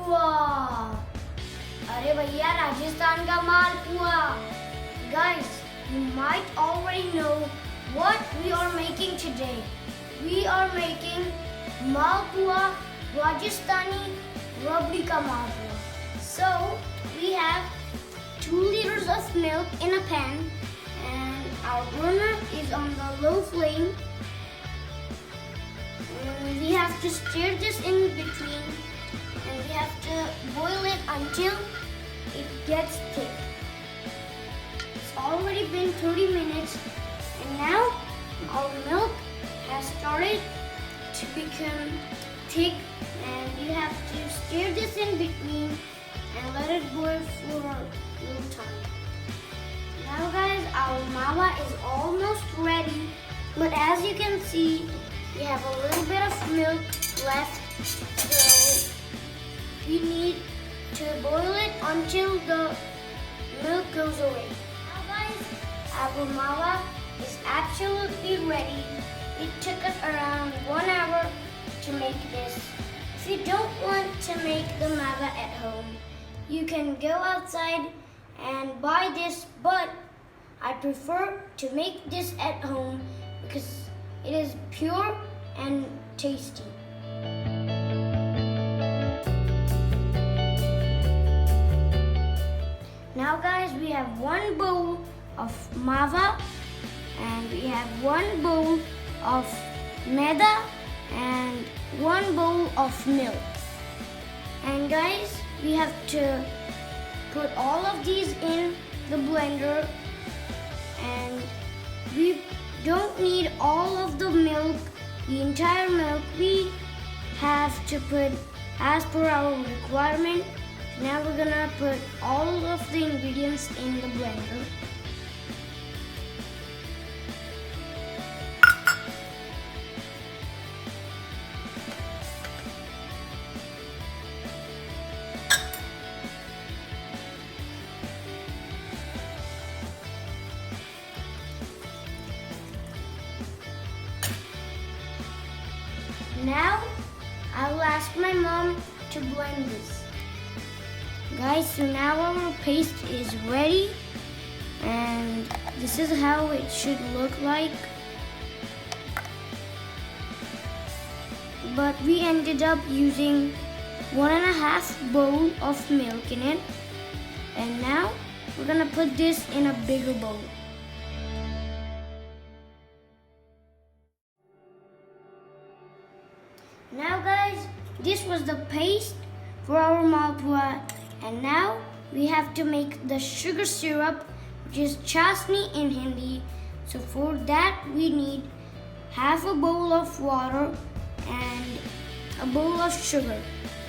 मालपुआ। अरे भैया राजस्थान का मालपुआ। Guys, you might already know what we are making today. We are making malpua Rajasthani Rabdi Malpua. So we have 2 liters of milk in a pan and our burner is on the low flame. And we have to stir this in between and we have to boil it until it gets thick. It's already been 30 minutes and now our milk has started to become thick and you have to stir this in between and let it boil for a little time. Now guys, our mawa is almost ready, but as you can see, we have a little bit of milk left, so we need to boil it until the milk goes away. Now guys, our mawa is absolutely ready. It took us around 1 hour to make this. If you don't want to make the mawa at home, you can go outside and buy this, but I prefer to make this at home because it is pure and tasty. Now guys, we have 1 bowl of mawa and we have 1 bowl of maida and 1 bowl of milk. And guys, we have to put all of these in the blender and we don't need all of the milk, the entire milk. We have to put as per our requirement. Now we're gonna put all of the ingredients in the blender. Now, I will ask my mom to blend this. Guys, so now our paste is ready and this is how it should look like. But we ended up using 1.5 bowl of milk in it. And now, we're gonna put this in a bigger bowl. Now guys, this was the paste for our malpua and now we have to make the sugar syrup, which is chasni in Hindi. So for that we need half a bowl of water and a bowl of sugar.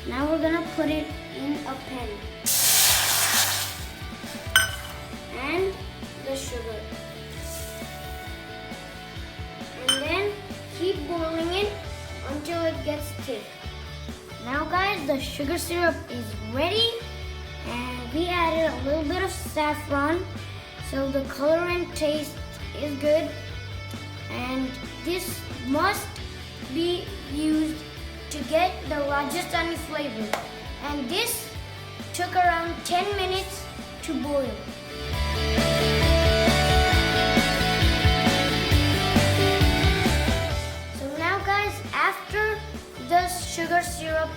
Now we're gonna put it in a pan and the sugar and then keep boiling it until it gets thick. Now guys, the sugar syrup is ready and we added a little bit of saffron so the color and taste is good, and this must be used to get the Rajasthani flavor, and this took around 10 minutes to boil. After the sugar syrup,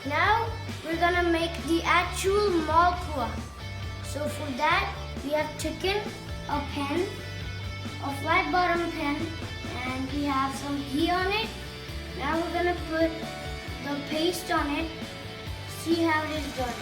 now we're gonna make the actual malpua. So for that, we have taken a pan, a flat bottom pan, and we have some ghee on it. Now we're gonna put the paste on it, see how it is done.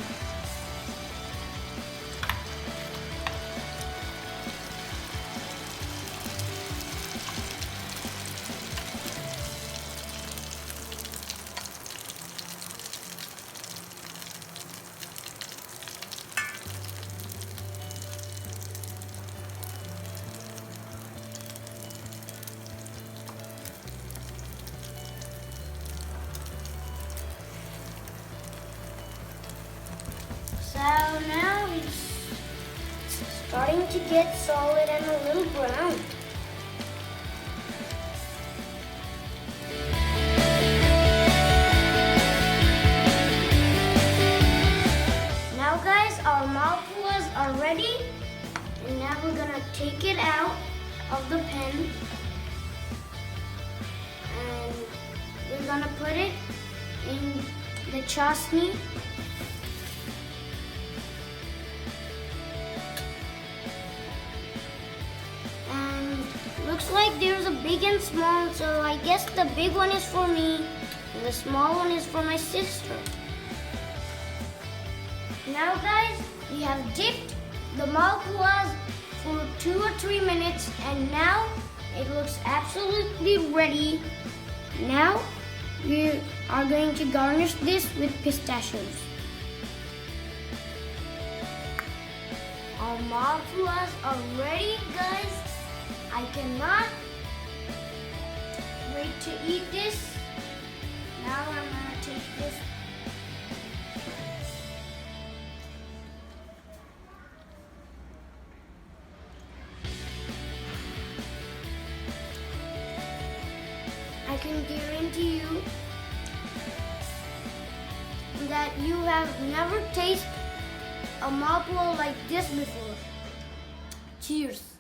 So now it's starting to get solid and a little brown. ready. And now we're gonna take it out of the pan. And we're gonna put it in the chasni. And looks like there's a big and small, so I guess the big one is for me and the small one is for my sister. Now guys, we have dipped the malpuas for 2 or 3 minutes and now it looks absolutely ready. Now we are going to garnish this with pistachios. Our malpuas are ready, guys. I cannot wait to eat this. Now I'm gonna take this. I can guarantee you that you have never tasted a malpua like this before. Cheers.